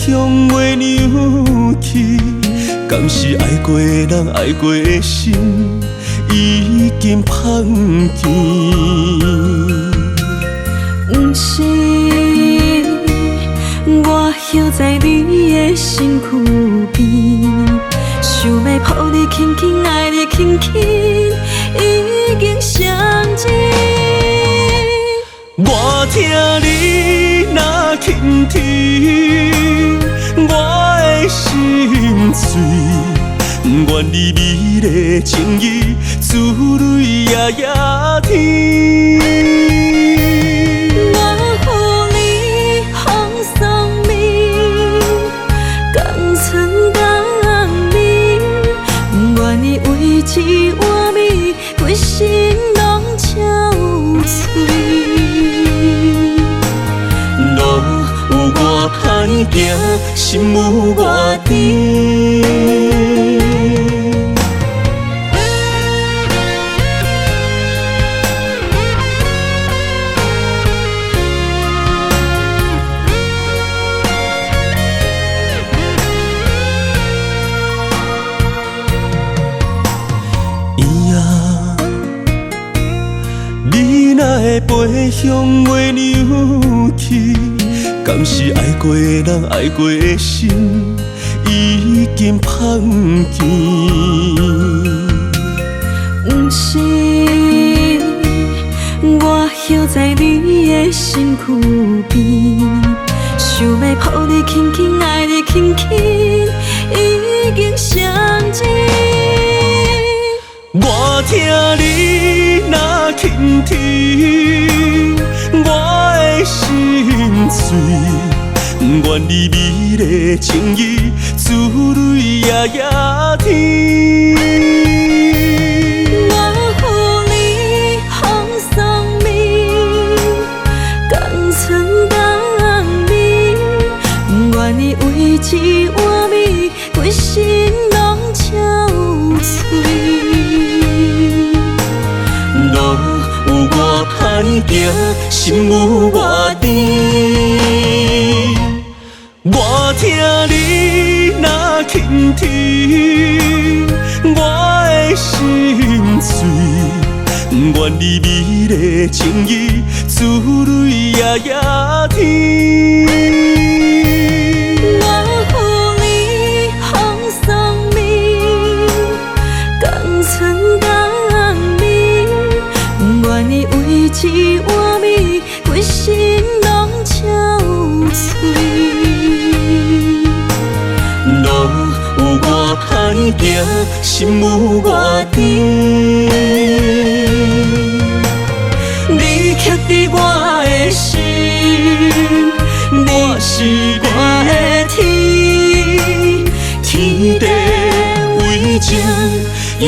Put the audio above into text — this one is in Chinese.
向月扭去，敢是爱过的人爱过的心已经放弃？不是，我倚在你的身躯边，想要抱你紧紧，爱你轻轻，已经相知。我听你若轻啼，我的心碎，愿你美丽情意滋润夜夜天。我予你风霜眠，江春当眠，愿你为一碗米，规身拢憔悴。路有我歹行，心有我甜。你若会飞向月扭去，敢是爱过的人爱过的心已经放弃？不是，我倚在你的身躯边，想要抱你紧紧，爱你轻轻，已经相知。我听你若轻啼，我的心碎，愿你美丽情意滋润夜夜天。我予你风霜眠，江春当眠，愿你为一碗米，规身拢憔悴。路有我歹行，心有我甜。我听你若轻啼，我的心碎，愿你美丽情意滋润夜夜天。我予你风霜眠，江春当眠，愿你为一碗米，规身拢憔悴。路有我歹行，心有我甜。你刻在我的心，你是我的天，天地为情，永